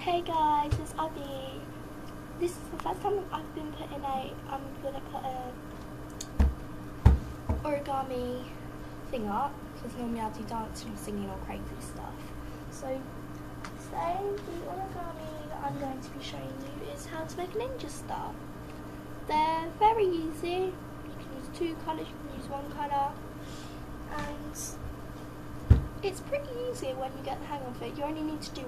Hey guys, it's Abby. This is the first time I've been putting I'm gonna put a origami thing up, because normally I do dancing or singing or crazy stuff. So today the origami that I'm going to be showing you is how to make a ninja star. They're very easy. You can use 2 colours, you can use 1 colour, and it's pretty easy when you get the hang of it. You only need to do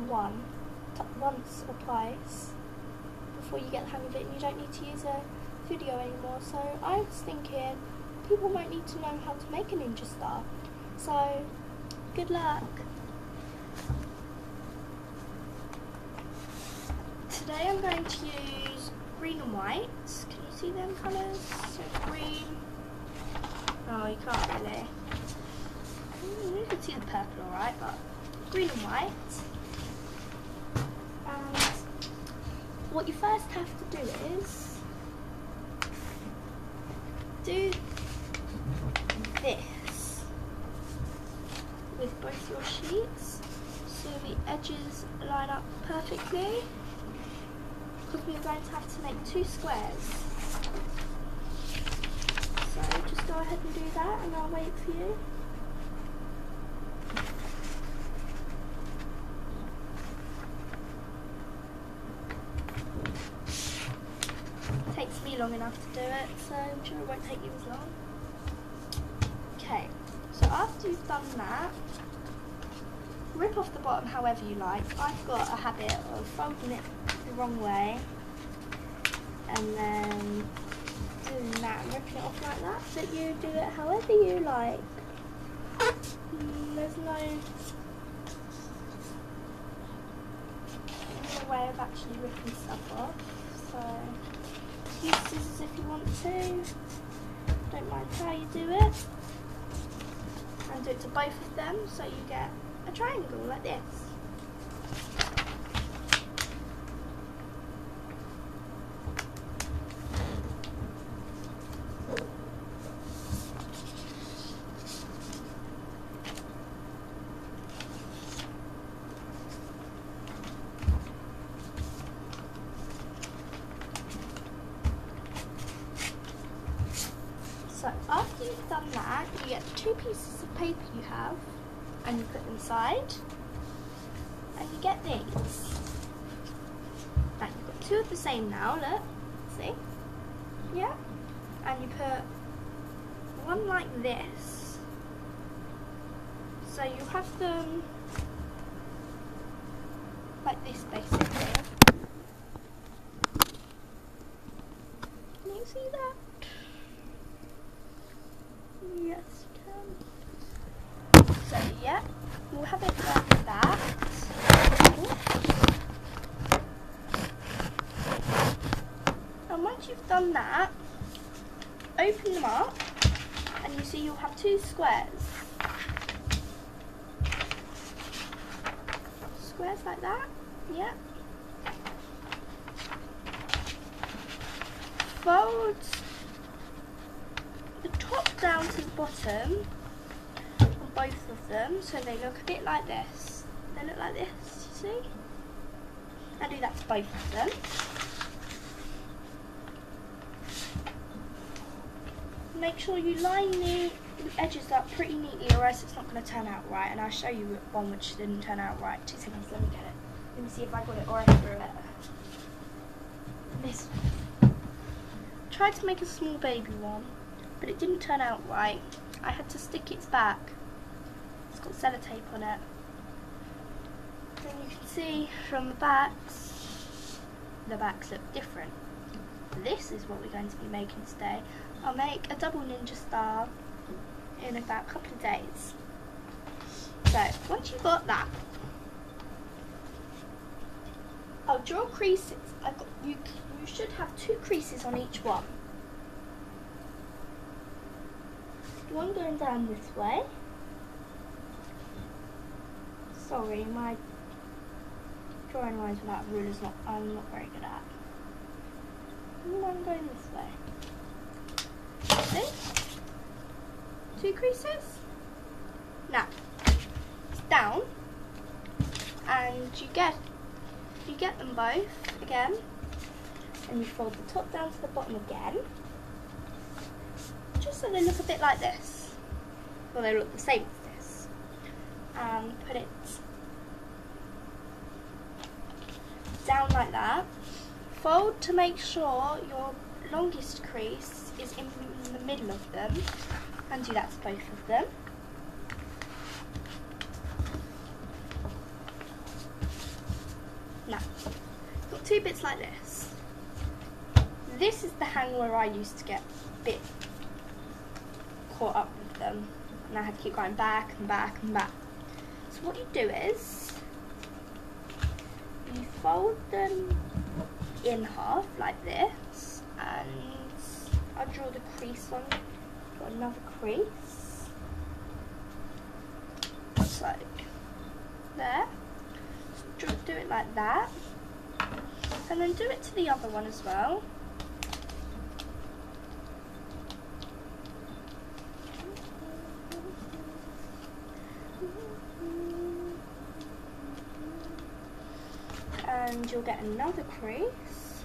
once or twice before you get the hang of it, and you don't need to use a video anymore. So I was thinking people might need to know how to make a ninja star. So good luck. Today I'm going to use green and white. Can you see them colours? So green. Oh, you can't really. You can see the purple alright, but green and white. And what you first have to do is do this with both your sheets so the edges line up perfectly, because we're going to have to make 2 squares. So just go ahead and do that and I'll wait for you. Takes me long enough to do it, so I'm sure it won't take you as long. Okay, so after you've done that, rip off the bottom however you like. I've got a habit of folding it the wrong way and then doing that and ripping it off like that, but you do it however you like. There's no way of actually ripping stuff off, so use scissors if you want to. Don't mind how you do it. And do it to both of them so you get a triangle like this. So after you've done that, you get 2 pieces of paper you have and you put them inside, and you get these. Now you've got 2 of the same now, look, see? Yeah? And you put one like this. So you have them like this basically. Can you see that? Yes, you can. So yeah, we'll have it like that. And once you've done that, open them up and you see you'll have 2 squares. Squares like that, yeah. Fold the top down to the bottom on both of them so they look a bit like this. They look like this, you see? And do that to both of them. Make sure you line the edges up pretty neatly or else it's not going to turn out right, and I'll show you one which didn't turn out right. 2 seconds, let me get it. Let me see if I got it or I threw it. This one. Tried to make a small baby one, but it didn't turn out right. I had to stick its back. It's got sellotape on it. And you can see from the backs look different. This is what we're going to be making today. I'll make a double ninja star in about a couple of days. So once you've got that, I'll draw creases. You should have 2 creases on each one. One going down this way. Sorry, my drawing lines without a ruler is I'm not very good at. And one going this way. See? 2 creases. Now, it's down, and you you get them both again, and you fold the top down to the bottom again, just so they look a bit like this. Well, they look the same as this. And put it down like that. Fold to make sure your longest crease is in the middle of them, and do that to both of them. Now, got two bits like this. This is the hang where I used to get a bit caught up with them, and I had to keep going back and back and back. So what you do is, you fold them in half like this, and I draw the crease on, got another crease, so there. Do it like that, and then do it to the other one as well. And you'll get another crease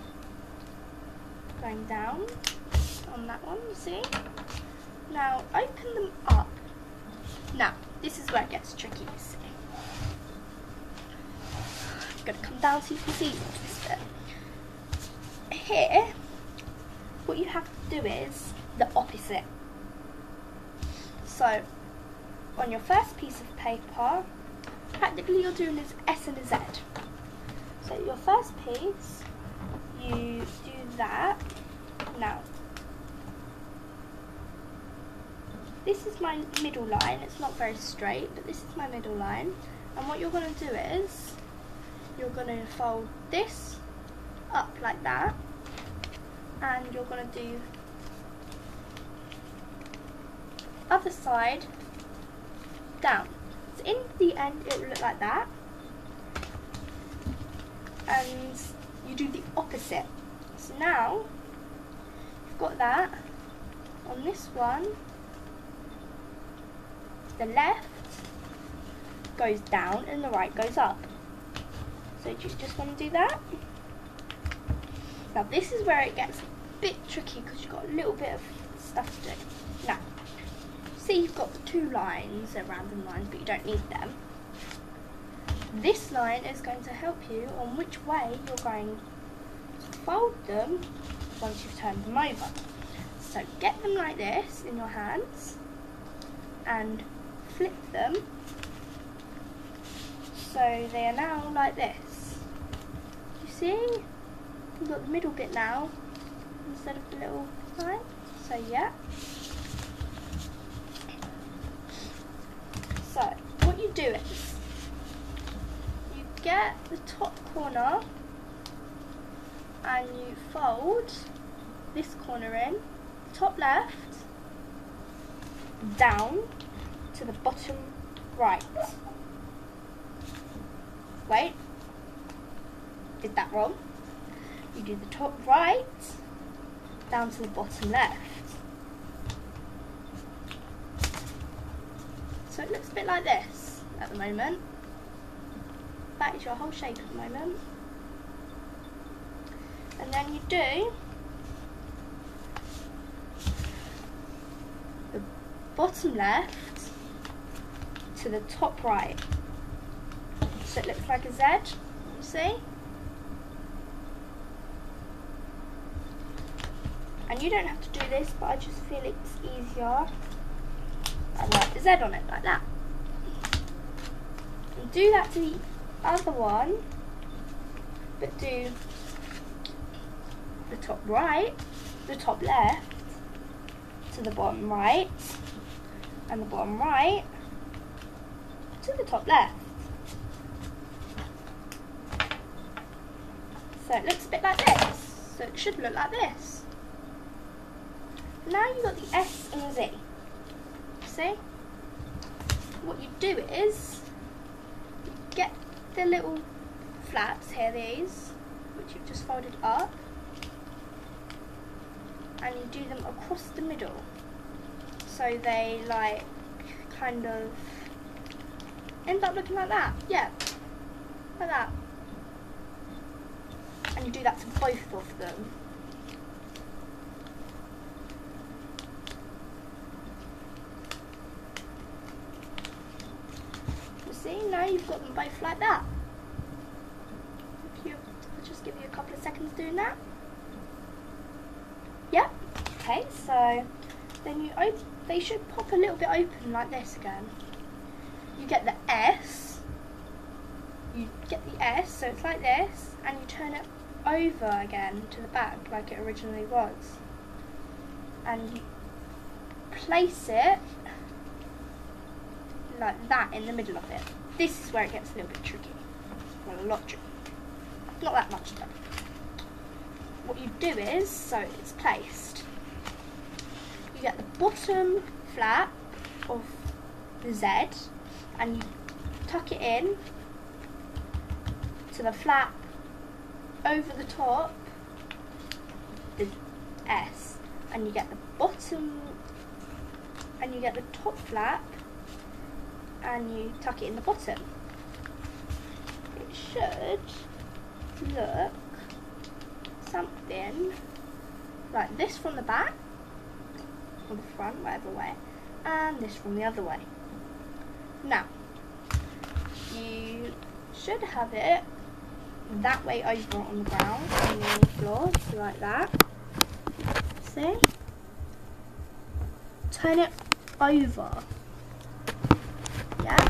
going down on that one, you see? Now open them up. Now this is where it gets tricky, you see. I'm going to come down so you can see this bit. Here, what you have to do is the opposite. So on your first piece of paper, practically you're doing is S and a Z. So your first piece, you do that. Now, this is my middle line. It's not very straight, but this is my middle line. And what you're going to do is, you're going to fold this up like that, and you're going to do other side down. So in the end, it will look like that. And you do the opposite. So now you've got that. On this one, the left goes down and the right goes up. So you just want to do that. Now this is where it gets a bit tricky because you've got a little bit of stuff to do. Now, see, you've got the two lines, they're random lines, but you don't need them. This line is going to help you on which way you're going to fold them once you've turned them over. So get them like this in your hands and flip them so they are now like this. You see? You've got the middle bit now instead of the little line. So yeah. So what you do is, get the top corner and you fold this corner in, top left, down to the bottom right. Wait, did that wrong. You do the top right, down to the bottom left. So it looks a bit like this at the moment. That is your whole shape at the moment. And then you do the bottom left to the top right. So it looks like a Z, you see? And you don't have to do this, but I just feel it's easier. I write the Z on it like that. And do that to the other one, but do the top right, the top left to the bottom right, and the bottom right to the top left. So it looks a bit like this. So it should look like this. Now you've got the S and the Z. See? What you do is, you get the little flaps here, these, which you've just folded up, and you do them across the middle, so they like kind of end up looking like that. Yeah, like that. you do that to both of them. You see, now you've got them both like that. I'll just give you a couple of seconds doing that. Yep. Okay, so then they should pop a little bit open like this again. You get the S. You get the S, so it's like this, and you turn it over again to the back like it originally was. And you place it like that in the middle of it. This is where it gets a little bit tricky. Well, a lot tricky. Not that much though. What you do is, so it's placed, you get the bottom flap of the Z and you tuck it in to the flap over the top, the S, and you get the bottom, and you get the top flap and you tuck it in the bottom. It should look something like this from the back, or the front, whatever way, and this from the other way. Now, you should have it that way over on the ground, on the floor, like that. See? Turn it over. Yeah?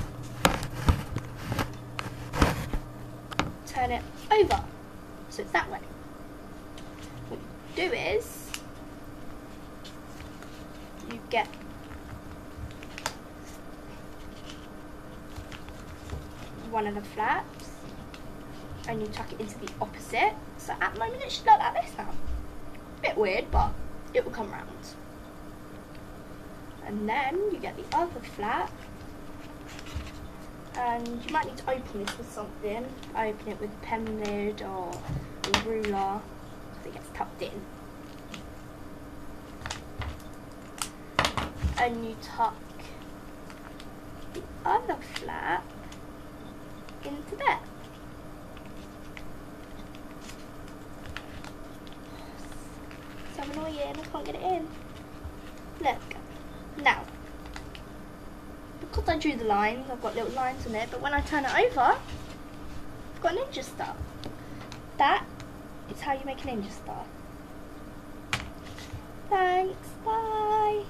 Turn it over. So it's that way. What you do is, you get one of the flaps and you tuck it into the opposite. So at the moment it should look like this now. Bit weird, but it will come round. And then you get the other flap, and you might need to open this with something. Open it with a pen lid or a ruler, because it gets tucked in. And you tuck the other flap into there. So annoying, I can't get it in. Look. Now, because I drew the lines, I've got little lines on it, but when I turn it over, I've got a ninja star. That is how you make a ninja star. Thanks, bye.